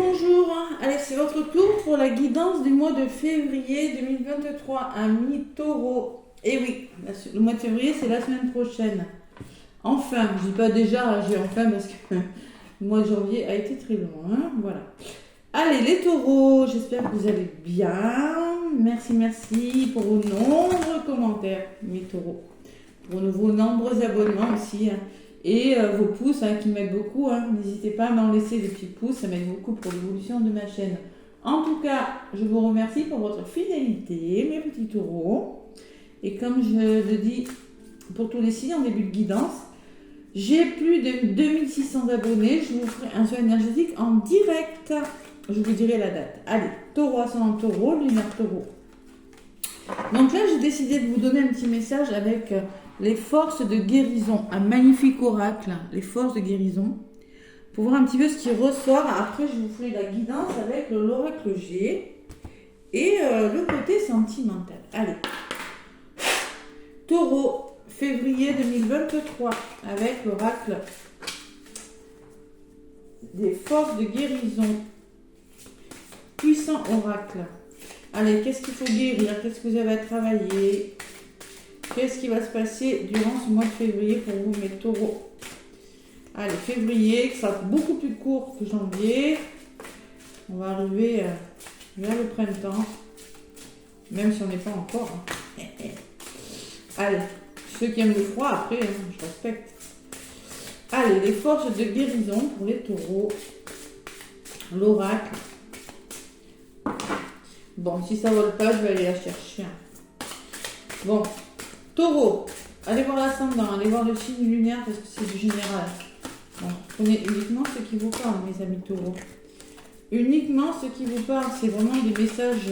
bonjour. Allez, c'est votre tour pour la guidance du mois de février 2023 à mi-taureau. Et oui, le mois de février, c'est la semaine prochaine. Enfin, je dis pas déjà, j'ai enfin parce que le mois de janvier a été très long. Hein, voilà. Allez, les taureaux, j'espère que vous allez bien. Merci pour vos nombreux commentaires, mes taureaux. Pour vos nombreux abonnements aussi. Hein. Et vos pouces qui m'aident beaucoup, n'hésitez pas à m'en laisser des petits pouces, ça m'aide beaucoup pour l'évolution de ma chaîne. En tout cas, je vous remercie pour votre fidélité, mes petits taureaux. Et comme je le dis pour tous les signes en début de guidance, j'ai plus de 2600 abonnés, je vous ferai un soin énergétique en direct. Je vous dirai la date. Allez, taureau ascendant taureau, lunaire taureau. Donc là, j'ai décidé de vous donner un petit message avec les forces de guérison, un magnifique oracle, les forces de guérison, pour voir un petit peu ce qui ressort. Après, je vous ferai la guidance avec l'oracle G et le côté sentimental. Allez, taureau, février 2023, avec l'oracle des forces de guérison, puissant oracle. Allez, qu'est-ce qu'il faut guérir? Qu'est-ce que vous avez à travailler? Qu'est-ce qui va se passer durant ce mois de février pour vous, mes taureaux? Allez, février, ça sera beaucoup plus court que janvier. On va arriver vers le printemps, même si on n'est pas encore. Hein. Allez, ceux qui aiment le froid, après, je respecte. Allez, les forces de guérison pour les taureaux. L'oracle. Bon, si ça ne vole pas, je vais aller la chercher. Bon. Taureau, allez voir l'ascendant, allez voir le signe lunaire parce que c'est du général. Bon, prenez uniquement ce qui vous parle, mes amis taureaux. Uniquement ce qui vous parle, c'est vraiment des messages,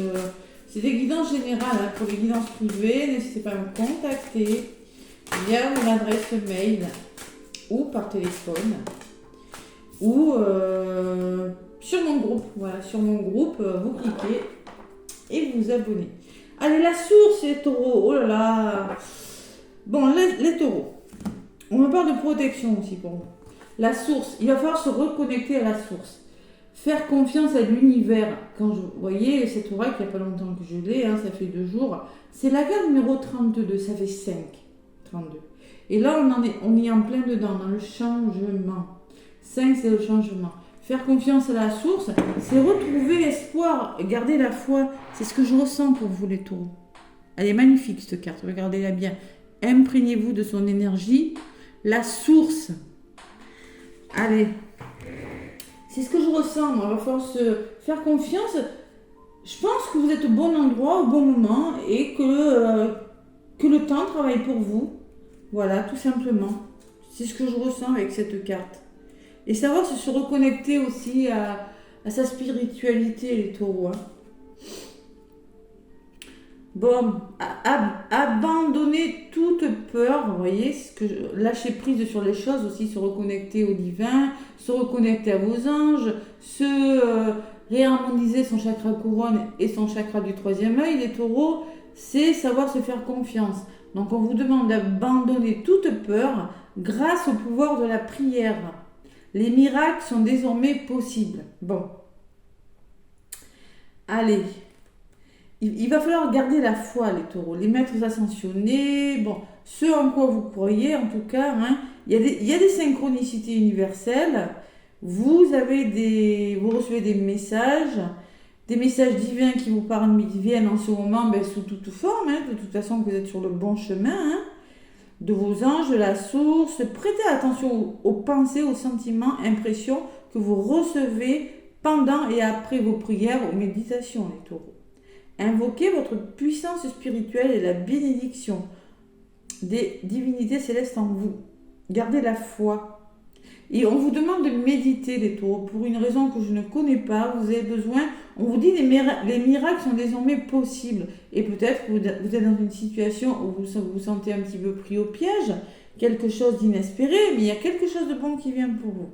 c'est des guidances générales. Pour les guidances privées, n'hésitez pas à me contacter via mon adresse mail ou par téléphone ou sur mon groupe. Voilà, sur mon groupe, vous cliquez et vous vous abonnez. Allez, la source, les taureaux. Oh là là. Bon, les taureaux. On me parle de protection aussi pour vous. La source. Il va falloir se reconnecter à la source. Faire confiance à l'univers. Quand vous voyez, cet oracle, il n'y a pas longtemps que je l'ai, ça fait 2 jours. C'est la carte numéro 32. Ça fait 5. 32. Et là, on est en plein dedans, dans le changement. 5, c'est le changement. Faire confiance à la source, c'est retrouver espoir, garder la foi. C'est ce que je ressens pour vous, les taureaux. Elle est magnifique, cette carte. Regardez-la bien. Imprégnez-vous de son énergie. La source. Allez. C'est ce que je ressens, moi. Il va falloir se faire confiance. Je pense que vous êtes au bon endroit, au bon moment, et que le temps travaille pour vous. Voilà, tout simplement. C'est ce que je ressens avec cette carte. Et savoir se reconnecter aussi à sa spiritualité, les taureaux. Bon, abandonner toute peur, vous voyez, lâcher prise sur les choses aussi, se reconnecter au divin, se reconnecter à vos anges, réharmoniser son chakra couronne et son chakra du 3e œil, les taureaux, c'est savoir se faire confiance. Donc on vous demande d'abandonner toute peur grâce au pouvoir de la prière. Les miracles sont désormais possibles. Bon. Allez. Il va falloir garder la foi, les taureaux. Les maîtres ascensionnés, bon, ce en quoi vous croyez, en tout cas, il y a des synchronicités universelles. Vous recevez des messages divins qui vous parlent, viennent en ce moment sous toute forme. De toute façon, vous êtes sur le bon chemin. De vos anges, de la source. Prêtez attention aux pensées, aux sentiments, impressions que vous recevez pendant et après vos prières ou méditations, les taureaux. Invoquez votre puissance spirituelle et la bénédiction des divinités célestes en vous. Gardez la foi. Et on vous demande de méditer, les taureaux, pour une raison que je ne connais pas. Vous avez besoin, on vous dit les miracles sont désormais possibles. Et peut-être que vous êtes dans une situation où vous vous sentez un petit peu pris au piège, quelque chose d'inespéré, mais il y a quelque chose de bon qui vient pour vous.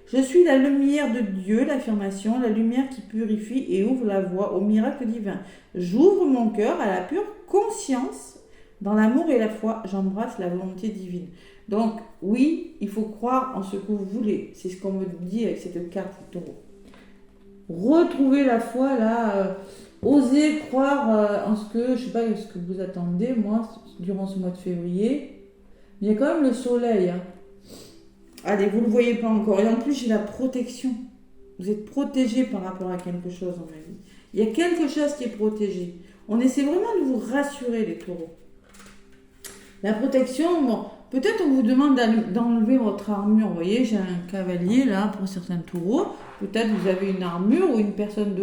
Je suis la lumière de Dieu, l'affirmation, la lumière qui purifie et ouvre la voie au miracle divin. J'ouvre mon cœur à la pure conscience. Dans l'amour et la foi, j'embrasse la volonté divine. Donc, oui, il faut croire en ce que vous voulez. C'est ce qu'on me dit avec cette carte taureau. retrouver la foi, là, oser croire en ce que, je sais pas ce que vous attendez, moi, durant ce mois de février. Il y a quand même le soleil. Hein. Allez, vous ne le voyez pas encore. Et en plus, j'ai la protection. Vous êtes protégé par rapport à quelque chose dans ma vie. Il y a quelque chose qui est protégé. On essaie vraiment de vous rassurer, les taureaux. La protection, bon, peut-être on vous demande d'enlever votre armure. Vous voyez, j'ai un cavalier là pour certains taureaux. Peut-être vous avez une armure ou une personne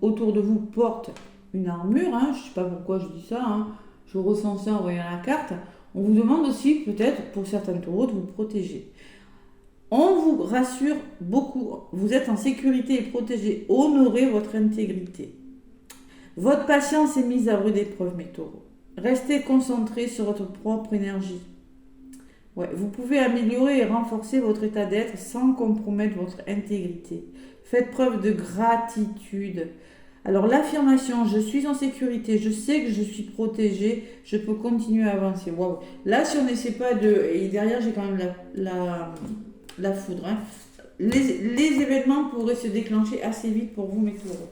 autour de vous porte une armure. Hein. Je ne sais pas pourquoi je dis ça. Hein. Je ressens ça en voyant la carte. On vous demande aussi peut-être pour certains taureaux de vous protéger. On vous rassure beaucoup. Vous êtes en sécurité et protégé. Honorez votre intégrité. Votre patience est mise à rude épreuve, mes taureaux. Restez concentrés sur votre propre énergie. Ouais, vous pouvez améliorer et renforcer votre état d'être sans compromettre votre intégrité. Faites preuve de gratitude. Alors l'affirmation, je suis en sécurité, je sais que je suis protégé, je peux continuer à avancer. Waouh. Là, si on n'essaie pas de... Et derrière, j'ai quand même la foudre. Hein. Les événements pourraient se déclencher assez vite pour vous, mes taureaux.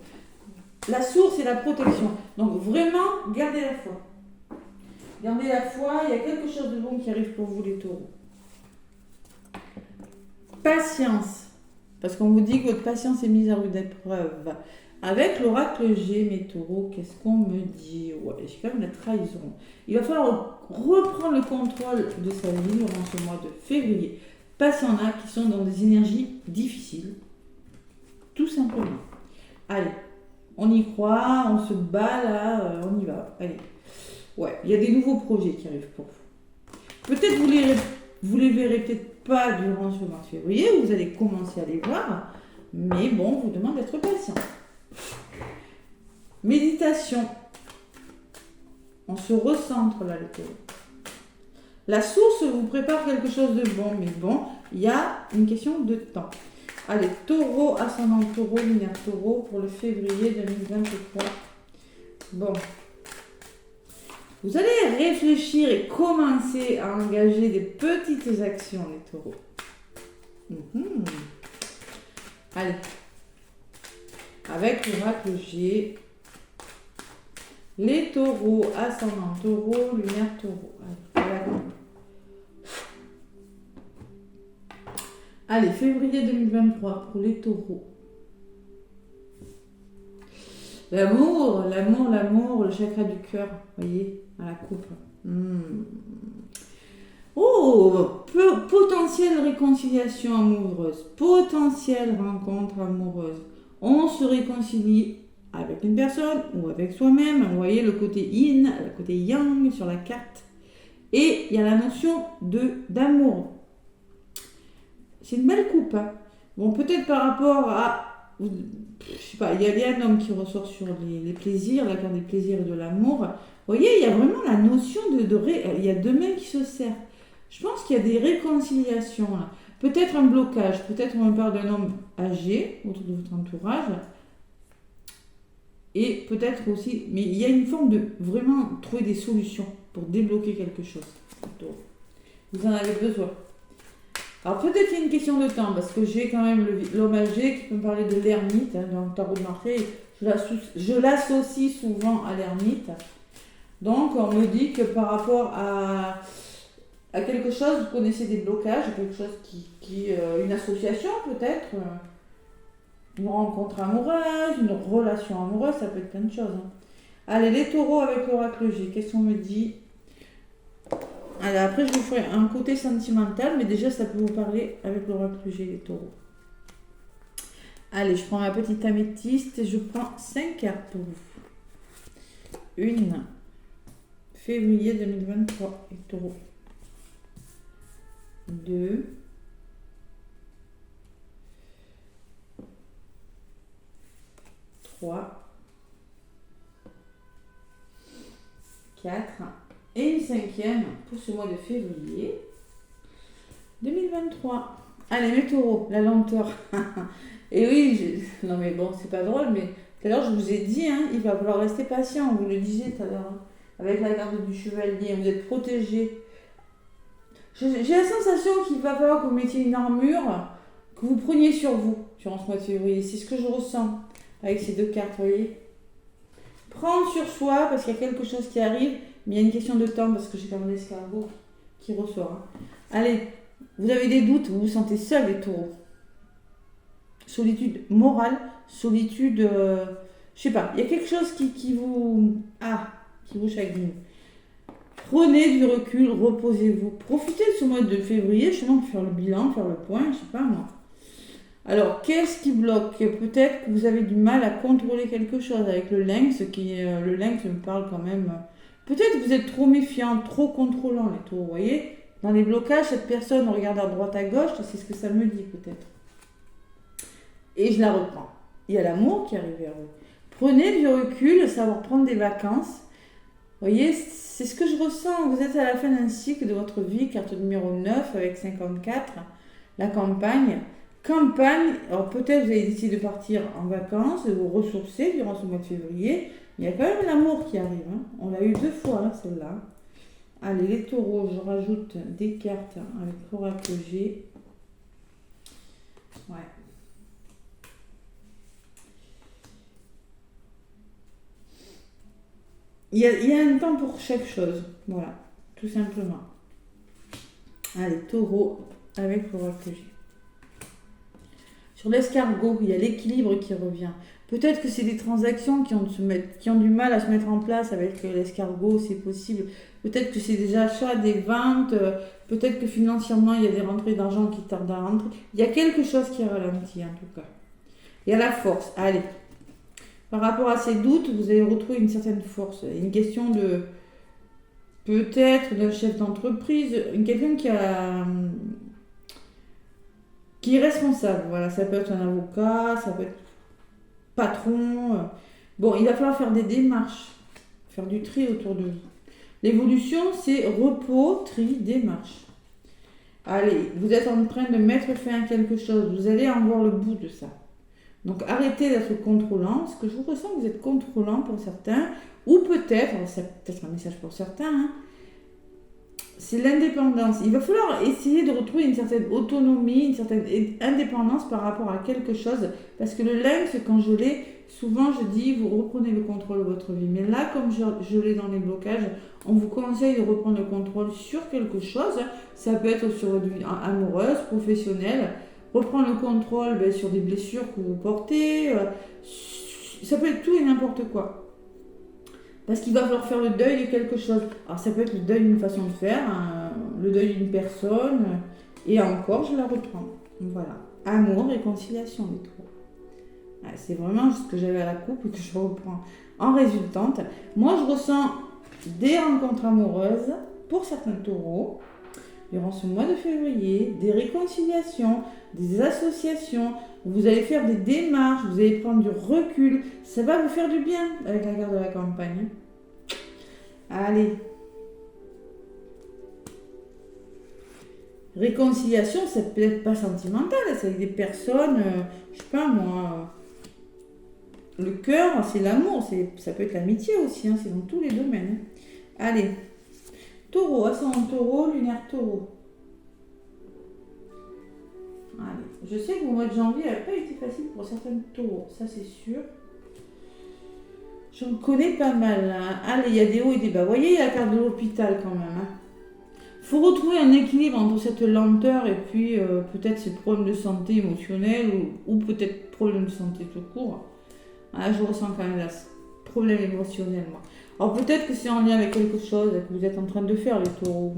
La source et la protection. Donc vraiment, gardez la foi. Gardez la foi, il y a quelque chose de bon qui arrive pour vous, les taureaux. Patience. Parce qu'on vous dit que votre patience est mise à rude épreuve. Avec l'oracle G, mes taureaux, qu'est-ce qu'on me dit? Ouais, j'ai quand même la trahison. Il va falloir reprendre le contrôle de sa vie durant ce mois de février. Parce qu'il y en a qui sont dans des énergies difficiles. Tout simplement. Allez, on y croit, on se bat là, on y va. Allez. Ouais, il y a des nouveaux projets qui arrivent pour vous. Peut-être vous les verrez peut-être pas durant ce mois de février, vous allez commencer à les voir, mais bon, on vous demande d'être patient. Méditation. On se recentre là, les taureaux. La source vous prépare quelque chose de bon, mais bon, il y a une question de temps. Allez, taureau, ascendant taureau, lunaire taureau pour le février 2023. Bon. Vous allez réfléchir et commencer à engager des petites actions, les taureaux. Allez. Avec l'oracle G, les taureaux, ascendant taureau, lunaire taureau. Allez, février 2023 pour les taureaux. L'amour, le chakra du cœur, voyez, à la coupe. Oh, potentielle réconciliation amoureuse, potentielle rencontre amoureuse. On se réconcilie avec une personne ou avec soi-même. Vous voyez le côté yin, le côté yang sur la carte. Et il y a la notion d'amour. C'est une belle coupe. Hein. Bon, peut-être par rapport à... Je sais pas, il y a un homme qui ressort sur les plaisirs, la carte des plaisirs et de l'amour. Vous voyez, il y a vraiment la notion il y a deux mains qui se serrent. Je pense qu'il y a des réconciliations là. Peut-être un blocage, peut-être on parle d'un homme âgé autour de votre entourage. Et peut-être aussi, mais il y a une forme de vraiment trouver des solutions pour débloquer quelque chose. Vous en avez besoin. Alors peut-être qu'il y a une question de temps, parce que j'ai quand même l'homme âgé qui peut me parler de l'ermite, hein, dans le tarot de Marseille. Je l'associe souvent à l'ermite. Donc on me dit que par rapport à quelque chose, vous connaissez des blocages, quelque chose une association peut-être, une rencontre amoureuse, une relation amoureuse, ça peut être plein de choses. Hein. Allez, les taureaux avec l'oracle G, qu'est-ce qu'on me dit? Alors après, je vous ferai un côté sentimental, mais déjà, ça peut vous parler avec l'oracle G, les taureaux. Allez, je prends ma petite améthyste et je prends 5 cartes pour vous. Une, février 2023, les taureaux. 2, 3, 4, et une 5e pour ce mois de février 2023. Allez, mes taureaux, la lenteur. Et oui, non mais bon, c'est pas drôle, mais tout à l'heure je vous ai dit, hein, il va falloir rester patient, vous le disiez tout à l'heure, hein, avec la carte du chevalier, vous êtes protégé. J'ai la sensation qu'il va falloir que vous mettiez une armure, que vous preniez sur vous, durant ce mois de février, c'est ce que je ressens. avec ces deux cartes, vous voyez. Prendre sur soi parce qu'il y a quelque chose qui arrive, mais il y a une question de temps parce que j'ai quand même l'escargot qui ressort. Hein. Allez, vous avez des doutes, vous vous sentez seul les taureaux. Solitude morale, solitude, je sais pas, il y a quelque chose qui vous chagrine. Prenez du recul, reposez-vous. Profitez de ce mois de février, justement, pour faire le bilan, faire le point, je sais pas moi. Alors, qu'est-ce qui bloque? Peut-être que vous avez du mal à contrôler quelque chose avec le lynx, le lynx me parle quand même. Peut-être que vous êtes trop méfiant, trop contrôlant, les taureaux, vous voyez. Dans les blocages, cette personne regarde à droite, à gauche, c'est ce que ça me dit peut-être. Et je la reprends. Il y a l'amour qui arrive vers vous. Prenez du recul, savoir prendre des vacances. Vous voyez, c'est ce que je ressens. Vous êtes à la fin d'un cycle de votre vie, carte numéro 9 avec 54, la campagne. Campagne, alors peut-être vous avez décidé de partir en vacances, de vous ressourcer durant ce mois de février. Il y a quand même l'amour qui arrive. Hein. On l'a eu 2 fois, hein, celle-là. Allez, les taureaux, je rajoute des cartes avec l'oracle G. Ouais. Il y a un temps pour chaque chose. Voilà, tout simplement. Allez, taureau avec l'oracle G. Sur l'escargot, il y a l'équilibre qui revient. Peut-être que c'est des transactions qui ont du mal à se mettre en place avec l'escargot, c'est possible. Peut-être que c'est des achats, des ventes. Peut-être que financièrement, il y a des rentrées d'argent qui tardent à rentrer. Il y a quelque chose qui ralentit en tout cas. Il y a la force. Allez. Par rapport à ces doutes, vous allez retrouver une certaine force. Une question de... Peut-être d'un chef d'entreprise. Quelqu'un qui est responsable. Voilà, ça peut être un avocat, ça peut être patron. Bon, il va falloir faire des démarches, faire du tri autour de vous. L'évolution, c'est repos, tri, démarche. Allez, vous êtes en train de mettre fin à quelque chose, vous allez en voir le bout de ça. Donc arrêtez d'être contrôlant, parce que je vous ressens que vous êtes contrôlant pour certains, ou peut-être, c'est peut-être un message pour certains, hein, c'est l'indépendance. Il va falloir essayer de retrouver une certaine autonomie, une certaine indépendance par rapport à quelque chose. Parce que le lynx, quand je l'ai, souvent je dis, vous reprenez le contrôle de votre vie. Mais là, comme je l'ai dans les blocages, on vous conseille de reprendre le contrôle sur quelque chose. Ça peut être sur votre vie amoureuse, professionnelle. Reprendre le contrôle sur des blessures que vous portez. Ça peut être tout et n'importe quoi. Parce qu'il va falloir faire le deuil de quelque chose. Alors ça peut être le deuil d'une façon de faire, le deuil d'une personne, et encore je la reprends. Voilà. Amour, réconciliation, les trois. C'est vraiment ce que j'avais à la coupe et que je reprends en résultante. Moi je ressens des rencontres amoureuses pour certains taureaux durant ce mois de février, des réconciliations, des associations. Vous allez faire des démarches, vous allez prendre du recul. Ça va vous faire du bien avec la carte de la campagne. Allez. Réconciliation, ça peut être pas sentimental, c'est avec des personnes, je sais pas moi. Le cœur, c'est l'amour, ça peut être l'amitié aussi, hein, c'est dans tous les domaines. Allez. Taureau, ascendant taureau, lunaire taureau. Allez. Je sais que le mois de janvier n'a pas été facile pour certains taureaux, ça c'est sûr. J'en connais pas mal. Hein. Allez, il y a des hauts et des bas. Vous voyez, il y a la carte de l'hôpital quand même. Il faut retrouver un équilibre entre cette lenteur et puis peut-être ces problèmes de santé émotionnelle ou peut-être problèmes de santé tout court. Ah, je ressens quand même là, problème émotionnel, moi. Alors peut-être que c'est en lien avec quelque chose que vous êtes en train de faire, les taureaux.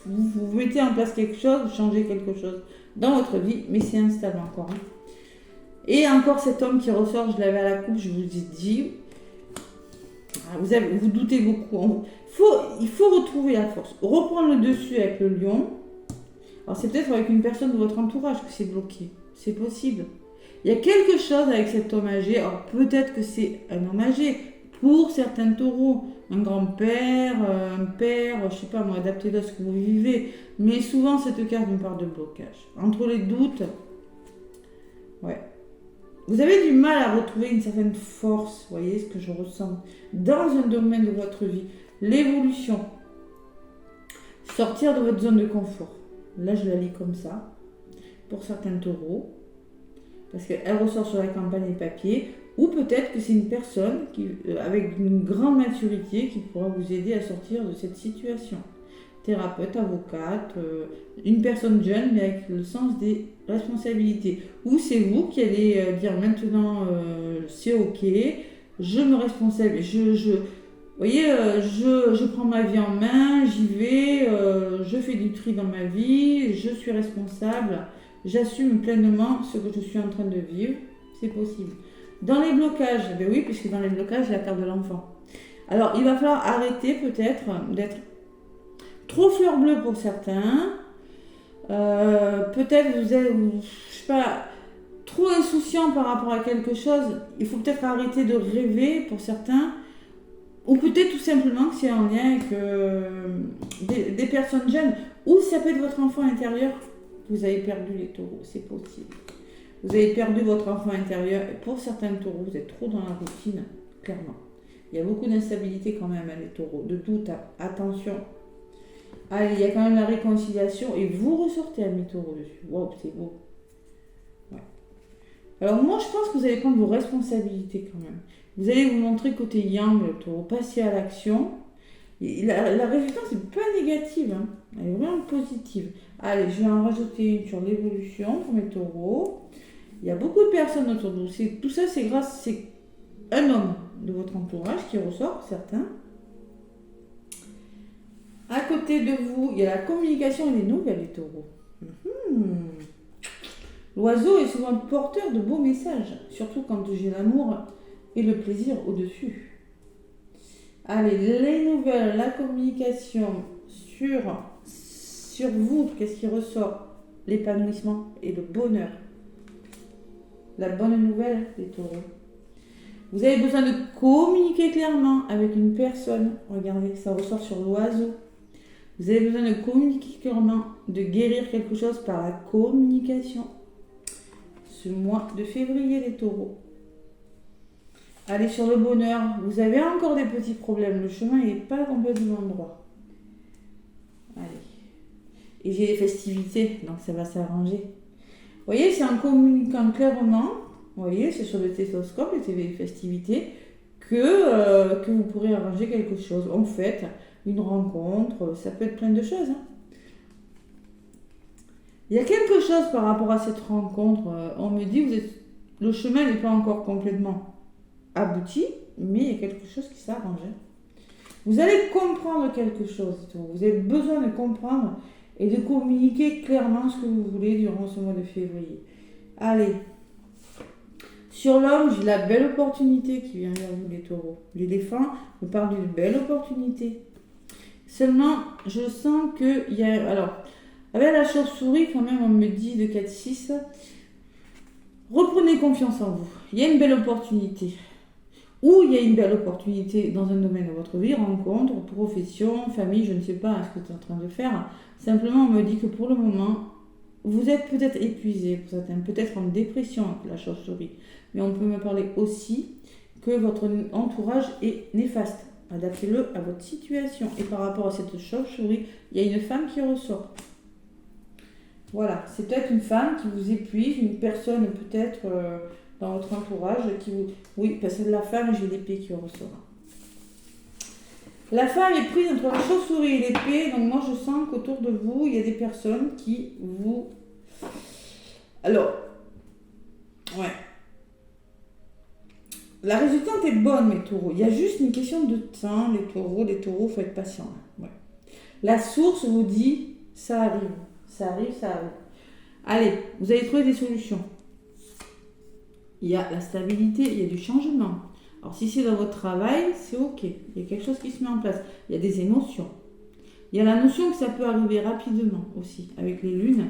Vous mettez en place quelque chose, vous changez quelque chose dans votre vie, mais c'est instable encore. Hein. Et encore cet homme qui ressort, je l'avais à la coupe, je vous ai dit... Vous doutez beaucoup. Il faut retrouver la force. Reprendre le dessus avec le lion. Alors c'est peut-être avec une personne de votre entourage que c'est bloqué. C'est possible. Il y a quelque chose avec cet homme âgé. Alors peut-être que c'est un homme âgé. Pour certains taureaux, un grand-père, un père, je sais pas moi, adapté à ce que vous vivez. Mais souvent cette carte nous parle de blocage. Entre les doutes, ouais. Vous avez du mal à retrouver une certaine force, vous voyez ce que je ressens, dans un domaine de votre vie. L'évolution. Sortir de votre zone de confort. Là, je la lis comme ça, pour certains taureaux, parce qu'elle ressort sur la campagne et papier. Ou peut-être que c'est une personne avec une grande maturité qui pourra vous aider à sortir de cette situation. Thérapeute, avocate, une personne jeune mais avec le sens des responsabilités. Ou c'est vous qui allez dire maintenant c'est ok, je me responsabilise, vous voyez, je prends ma vie en main, j'y vais, je fais du tri dans ma vie, je suis responsable, j'assume pleinement ce que je suis en train de vivre, c'est possible. Dans les blocages, ben oui, puisque dans les blocages, il y a la carte de l'enfant. Alors, il va falloir arrêter peut-être d'être trop fleur bleue pour certains, peut-être vous êtes, je sais pas, trop insouciant par rapport à quelque chose, il faut peut-être arrêter de rêver pour certains, ou peut-être tout simplement que c'est en lien avec des personnes jeunes, ou ça peut être votre enfant intérieur. Vous avez perdu les taureaux, c'est possible. Vous avez perdu votre enfant intérieur. Et pour certains taureaux, vous êtes trop dans la routine, clairement. Il y a beaucoup d'instabilité quand même, les taureaux. De doute, attention. Allez, il y a quand même la réconciliation et vous ressortez à mi-taureau dessus. Waouh, c'est beau. Ouais. Alors moi, je pense que vous allez prendre vos responsabilités quand même. Vous allez vous montrer côté yang, le taureau, passer à l'action. La résultance n'est pas négative, hein. Elle est vraiment positive. Allez, je vais en rajouter une sur l'évolution pour mes taureaux. Il y a beaucoup de personnes autour de vous. Tout ça, c'est un homme de votre entourage qui ressort, certains. À côté de vous, il y a la communication et les nouvelles, les taureaux. L'oiseau est souvent porteur de beaux messages, surtout quand j'ai l'amour et le plaisir au-dessus. Allez, les nouvelles, la communication sur vous, qu'est-ce qui ressort? L'épanouissement et le bonheur. La bonne nouvelle, les taureaux. Vous avez besoin de communiquer clairement avec une personne. Regardez, ça ressort sur l'oiseau. Vous avez besoin de communiquer clairement, de guérir quelque chose par la communication. Ce mois de février, les taureaux. Allez, sur le bonheur, vous avez encore des petits problèmes. Le chemin n'est pas complètement droit. Allez. Et j'ai les festivités, donc ça va s'arranger. Vous voyez, c'est en communiquant clairement, vous voyez, c'est sur le stéthoscope, les festivités, que vous pourrez arranger quelque chose. En fait, une rencontre, ça peut être plein de choses. Hein. Il y a quelque chose par rapport à cette rencontre. On me dit, le chemin n'est pas encore complètement abouti, mais il y a quelque chose qui s'arrange. Vous allez comprendre quelque chose. Vous avez besoin de comprendre et de communiquer clairement ce que vous voulez durant ce mois de février. Allez. Sur l'homme, j'ai la belle opportunité qui vient vers vous, les taureaux. L'éléphant me parle d'une belle opportunité. Seulement, je sens qu'il y a... Alors, avec la chauve-souris, quand même, on me dit de 4-6, reprenez confiance en vous. Il y a une belle opportunité. Ou il y a une belle opportunité dans un domaine de votre vie, rencontre, profession, famille, je ne sais pas ce que tu es en train de faire. Simplement, on me dit que pour le moment, vous êtes peut-être épuisé, pour certains, peut-être en dépression avec la chauve-souris. Mais on peut me parler aussi que votre entourage est néfaste. Adaptez-le à votre situation. Et par rapport à cette chauve-souris, il y a une femme qui ressort. Voilà, c'est peut-être une femme qui vous épuise, une personne peut-être dans votre entourage qui vous... Oui, parce que la femme, j'ai l'épée qui ressort. La femme est prise entre la chauve-souris et l'épée, donc moi je sens qu'autour de vous, il y a des personnes qui vous... Alors, ouais. La résultante est bonne, mes taureaux. Il y a juste une question de temps, les taureaux, il faut être patient. Ouais. La source vous dit, ça arrive. Ça arrive, ça arrive. Allez, vous allez trouver des solutions. Il y a la stabilité, il y a du changement. Alors si c'est dans votre travail, c'est ok. Il y a quelque chose qui se met en place. Il y a des émotions. Il y a la notion que ça peut arriver rapidement aussi, avec les lunes.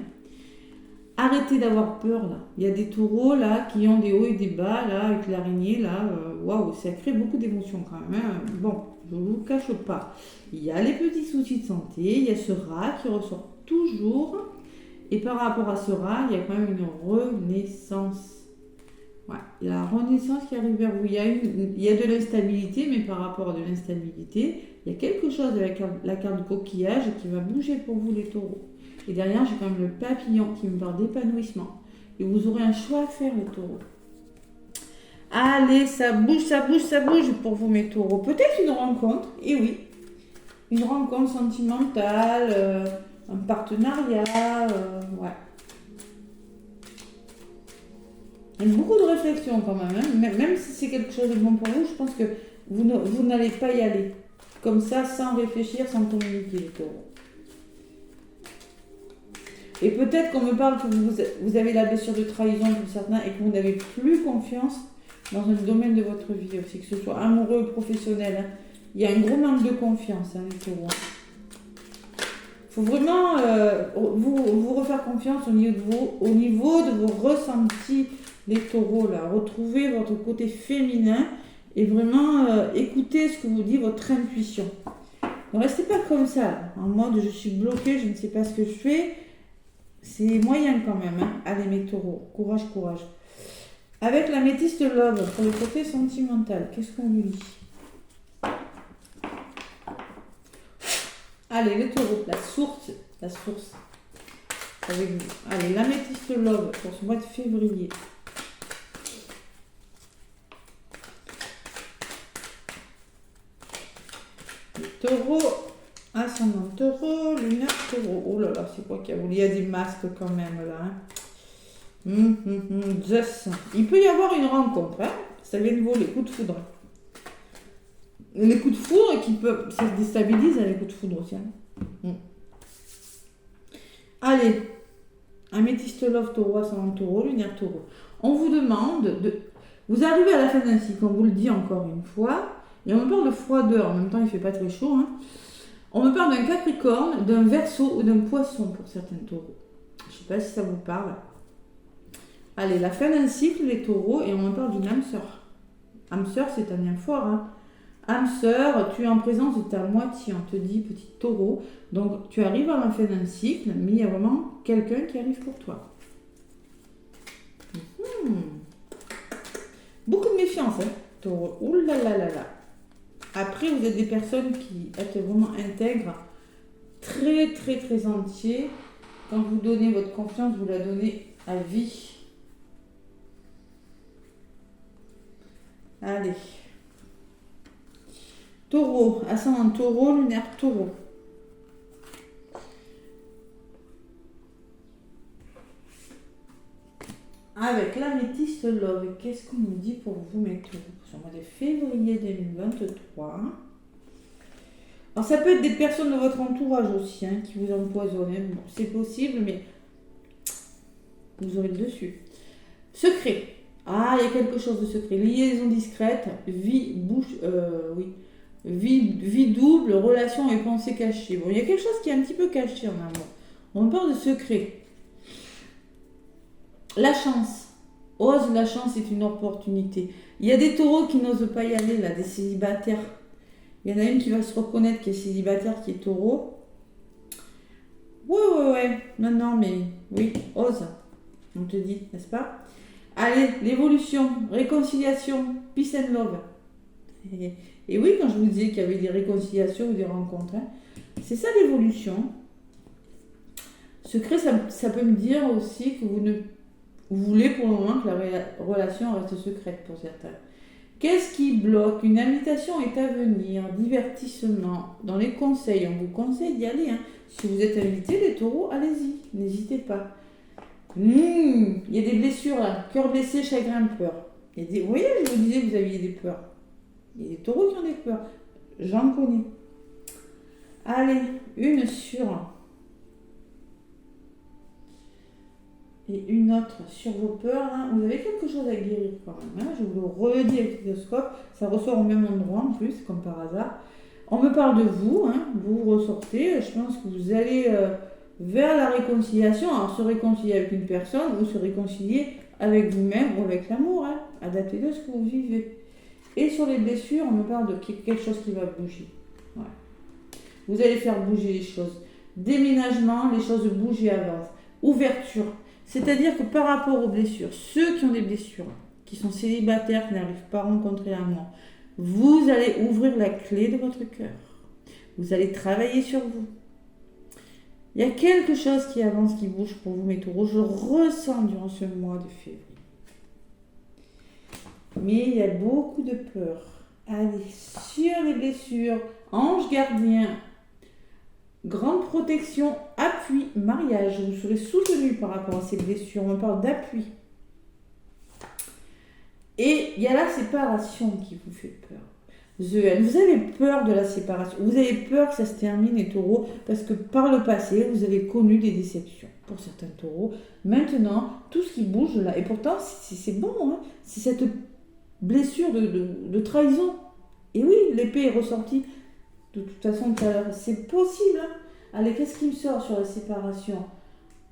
Arrêtez d'avoir peur là. Il y a des taureaux là qui ont des hauts et des bas là, avec l'araignée là. Waouh, ça crée beaucoup d'émotions quand même. Hein. Bon, je ne vous cache pas. Il y a les petits soucis de santé, il y a ce rat qui ressort toujours. Et par rapport à ce rat, il y a quand même une renaissance. Ouais, la renaissance qui arrive vers vous. Il y a de l'instabilité, mais par rapport à de l'instabilité, il y a quelque chose avec la carte du coquillage qui va bouger pour vous les taureaux. Et derrière, j'ai quand même le papillon qui me parle d'épanouissement. Et vous aurez un choix à faire les taureaux. Allez, ça bouge, ça bouge, ça bouge pour vous, mes taureaux. Peut-être une rencontre, et oui. Une rencontre sentimentale, un partenariat, ouais. Il y a beaucoup de réflexion quand même, hein. Même si c'est quelque chose de bon pour vous, je pense que vous n'allez pas y aller. Comme ça, sans réfléchir, sans communiquer, les taureaux. Et peut-être qu'on me parle que vous avez la blessure de trahison pour certains et que vous n'avez plus confiance dans un domaine de votre vie aussi, que ce soit amoureux ou professionnel. Hein. Il y a un gros manque de confiance, hein, les taureaux. Il faut vraiment vous refaire confiance au niveau de vos ressentis, les taureaux, là. Retrouver votre côté féminin et vraiment écouter ce que vous dit votre intuition. Ne restez pas comme ça, en mode je suis bloqué, je ne sais pas ce que je fais. C'est moyen quand même, hein. Allez mes taureaux, courage, courage. Avec l'améthyste love, pour le côté sentimental, qu'est-ce qu'on lui dit? Allez les taureaux, la source avec vous. Allez, l'améthyste love pour ce mois de février. Taureau, ascendant taureau, lunaire taureau. Oh là là, c'est quoi qu'il y a? Il y a des masques quand même là. Hein. Zeus. Il peut y avoir une rencontre. Hein. Ça vient de vous, les coups de foudre. Les coups de foudre qui peuvent. Ça se déstabilise avec les coups de foudre aussi. Hein. Allez. Améthyste love taureau, ascendant taureau, lunaire taureau. On vous demande de. Vous arrivez à la fin d'un cycle, on vous le dit encore une fois. Et on me parle de froideur, en même temps il ne fait pas très chaud. Hein. On me parle d'un capricorne, d'un verseau ou d'un poisson pour certains taureaux. Je ne sais pas si ça vous parle. Allez, la fin d'un cycle, les taureaux, et on me parle d'une âme sœur. Âme sœur, c'est un lien fort. Hein. Âme sœur, tu es en présence de ta moitié, on te dit petit taureau. Donc tu arrives à la fin d'un cycle, mais il y a vraiment quelqu'un qui arrive pour toi. Beaucoup de méfiance, hein, taureau. Ouh là là là là. Après, vous êtes des personnes qui êtes vraiment intègres, très très très entiers. Quand vous donnez votre confiance, vous la donnez à vie. Allez. Taureau, ascendant taureau, lunaire taureau. Avec l'améthyste love, qu'est-ce qu'on nous dit pour vous, mes taureaux, sur le mois de février 2023? Alors, ça peut être des personnes de votre entourage aussi, hein, qui vous empoisonnent. Bon, c'est possible, mais vous aurez le dessus. Secret. Ah, il y a quelque chose de secret. Liaison discrète, vie double, relation et pensée cachée. Bon, il y a quelque chose qui est un petit peu caché en amour. On parle de secret. La chance. Ose, la chance est une opportunité. Il y a des taureaux qui n'osent pas y aller, là, des célibataires. Il y en a une qui va se reconnaître qui est célibataire, qui est taureau. Ouais. Non, mais oui, ose. On te dit, n'est-ce pas? Allez, l'évolution, réconciliation, peace and love. Et oui, quand je vous disais qu'il y avait des réconciliations ou des rencontres, hein, c'est ça l'évolution. Secret, ça peut me dire aussi que vous voulez pour le moment que la relation reste secrète pour certains. Qu'est-ce qui bloque? Une invitation est à venir, divertissement. Dans les conseils, on vous conseille d'y aller. Hein. Si vous êtes invité, les taureaux, allez-y, n'hésitez pas. Il y a des blessures là, cœur blessé, chagrin, peur. Vous voyez, je vous disais que vous aviez des peurs. Il y a des taureaux qui ont des peurs. J'en connais. Allez, une sur. Et une autre sur vos peurs. Hein. Vous avez quelque chose à guérir quand même. Hein. Je vous le redis avec le stéthoscope. Ça ressort au même endroit en plus, comme par hasard. On me parle de vous. Hein. Vous ressortez. Je pense que vous allez vers la réconciliation. Alors, se réconcilier avec une personne ou se réconcilier avec vous-même ou avec l'amour. Hein. Adaptez de ce que vous vivez. Et sur les blessures, on me parle de quelque chose qui va bouger. Ouais. Vous allez faire bouger les choses. Déménagement, les choses bougent et avancent. Ouverture. C'est-à-dire que par rapport aux blessures, ceux qui ont des blessures, qui sont célibataires, qui n'arrivent pas à rencontrer l'amour, vous allez ouvrir la clé de votre cœur. Vous allez travailler sur vous. Il y a quelque chose qui avance, qui bouge pour vous, mes taureaux. Je ressens durant ce mois de février. Mais il y a beaucoup de peur. Allez, sur les blessures, ange gardien, grande protection, appui, mariage. Vous serez soutenu par rapport à ces blessures. On parle d'appui. Et il y a la séparation qui vous fait peur. Vous avez peur de la séparation. Vous avez peur que ça se termine, les taureaux, parce que par le passé, vous avez connu des déceptions pour certains taureaux. Maintenant, tout ce qui bouge là, et pourtant, c'est bon, hein, c'est cette blessure de trahison. Et oui, l'épée est ressortie de toute façon tout à l'heure. C'est possible. Hein. Allez, qu'est-ce qui me sort sur la séparation?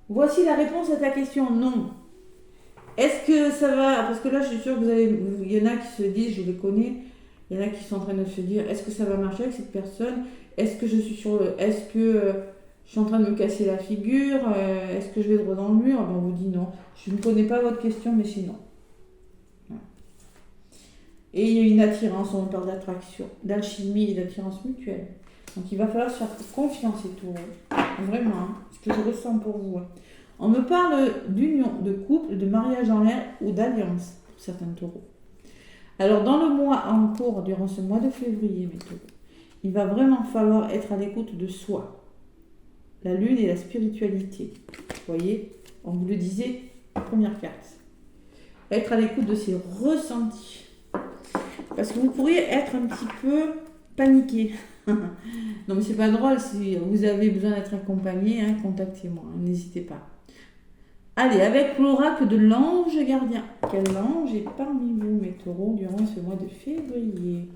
Voici la réponse à ta question. Non. Est-ce que ça va? Parce que là, je suis sûre que il y en a qui se disent, je les connais, il y en a qui sont en train de se dire, est-ce que ça va marcher avec cette personne? Est-ce que je suis est-ce que je suis en train de me casser la figure? Est-ce que je vais droit dans le mur? Ben, on vous dit non. Je ne connais pas votre question, mais c'est non. Et il y a une attirance, on parle d'attraction, d'alchimie et d'attirance mutuelle. Donc il va falloir se faire confiance et tout. Vraiment, hein, ce que je ressens pour vous. Hein. On me parle d'union, de couple, de mariage en l'air ou d'alliance pour certains taureaux. Alors dans le mois en cours, durant ce mois de février, mes taureaux, il va vraiment falloir être à l'écoute de soi. La lune et la spiritualité. Vous voyez, on vous le disait, première carte. Être à l'écoute de ses ressentis. Parce que vous pourriez être un petit peu paniqué. Non mais c'est pas drôle, si vous avez besoin d'être accompagné, hein, contactez-moi, hein, n'hésitez pas. Allez, avec l'oracle de l'ange gardien. Quel ange est parmi vous, mes taureaux, durant ce mois de février?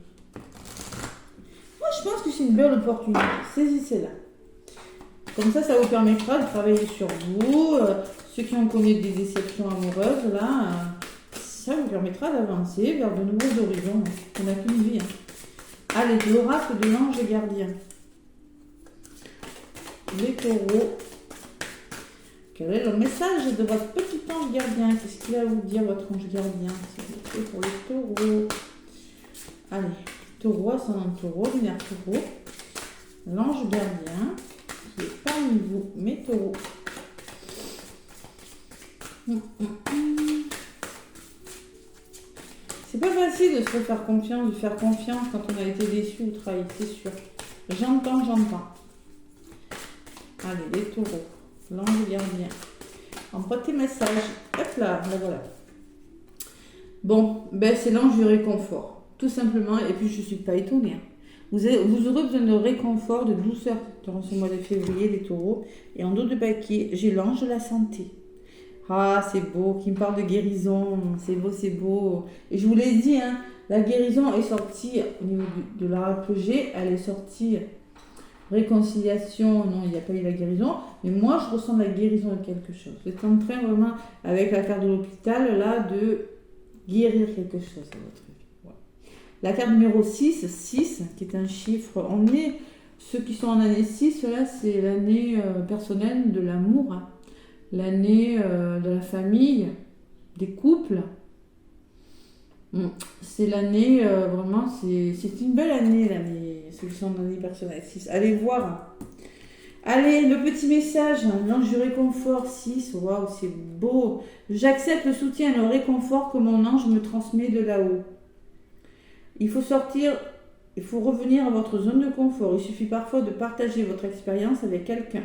Moi je pense que c'est une belle opportunité, saisissez-la. Comme ça vous permettra de travailler sur vous, ceux qui ont connu des déceptions amoureuses, là... ça vous permettra d'avancer vers de nouveaux horizons. On n'a qu'une vie. Hein. Allez, l'oracle de l'ange gardien. Les taureaux. Quel est le message de votre petit ange gardien? Qu'est-ce qu'il va vous dire, votre ange gardien? C'est pour les taureaux. Allez, taureau, ascendant taureau, lunaire taureau. L'ange gardien qui est parmi vous, mes taureaux. C'est pas facile de se faire confiance, de faire confiance quand on a été déçu ou trahi, c'est sûr. J'entends. Allez, les taureaux, l'ange gardien. Envoie tes messages. Hop là, ben voilà. Bon, ben c'est l'ange du réconfort, tout simplement. Et puis je ne suis pas étonnée. Hein. Vous aurez besoin de réconfort, de douceur durant ce mois de février, les taureaux. Et en dos de paquet, j'ai l'ange de la santé. Ah, c'est beau, qui me parle de guérison, c'est beau, c'est beau. Et je vous l'ai dit, hein, la guérison est sortie, au niveau de la que j'ai, elle est sortie réconciliation, non, il n'y a pas eu la guérison, mais moi, je ressens la guérison de quelque chose. Vous êtes en train vraiment, avec la carte de l'hôpital, là, de guérir quelque chose dans votre vie. Ouais. La carte numéro 6, qui est un chiffre, ceux qui sont en année 6, là, c'est l'année personnelle de l'amour, hein. L'année de la famille, des couples. C'est l'année, vraiment, c'est une belle année, l'année, ceux qui sont en année personnelle 6. Allez voir. Allez, le petit message, l'ange du réconfort 6, waouh, c'est beau. J'accepte le soutien et le réconfort que mon ange me transmet de là-haut. Il faut revenir à votre zone de confort. Il suffit parfois de partager votre expérience avec quelqu'un.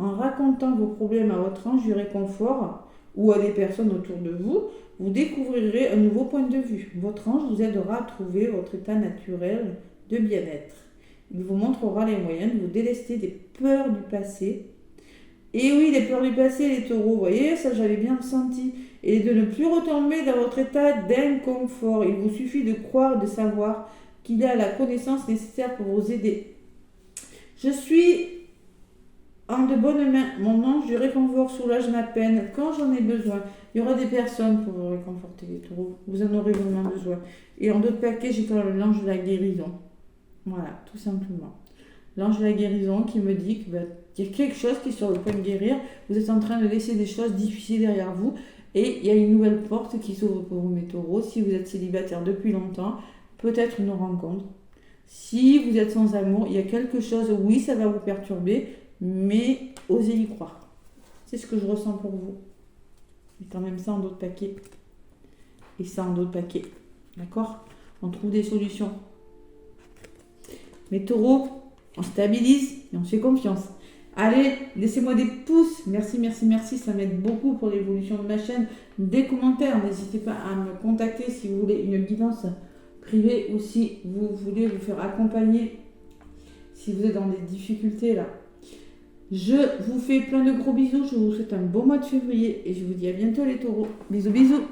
En racontant vos problèmes à votre ange du réconfort ou à des personnes autour de vous, vous découvrirez un nouveau point de vue. Votre ange vous aidera à trouver votre état naturel de bien-être. Il vous montrera les moyens de vous délester des peurs du passé. Et oui, les peurs du passé, les taureaux, vous voyez, ça j'avais bien ressenti. Et de ne plus retomber dans votre état d'inconfort. Il vous suffit de croire et de savoir qu'il y a la connaissance nécessaire pour vous aider. Je suis en de bonnes mains, mon ange du réconfort soulage ma peine quand j'en ai besoin. Il y aura des personnes pour vous réconforter, les taureaux. Vous en aurez vraiment besoin. Et en d'autres paquets, j'ai quand même l'ange de la guérison. Voilà, tout simplement. L'ange de la guérison qui me dit qu'il y a quelque chose qui est sur le point de guérir. Vous êtes en train de laisser des choses difficiles derrière vous. Et il y a une nouvelle porte qui s'ouvre pour vous, mes taureaux. Si vous êtes célibataire depuis longtemps, peut-être une rencontre. Si vous êtes sans amour, il y a quelque chose, oui, ça va vous perturber. Mais osez y croire. C'est ce que je ressens pour vous. Et quand même ça en d'autres paquets. Et ça en d'autres paquets. D'accord? On trouve des solutions. Mais taureaux, on stabilise et on fait confiance. Allez, laissez-moi des pouces. Merci, merci, merci. Ça m'aide beaucoup pour l'évolution de ma chaîne. Des commentaires. N'hésitez pas à me contacter si vous voulez une guidance privée ou si vous voulez vous faire accompagner. Si vous êtes dans des difficultés là. Je vous fais plein de gros bisous. Je vous souhaite un bon mois de février et je vous dis à bientôt les taureaux. Bisous, bisous.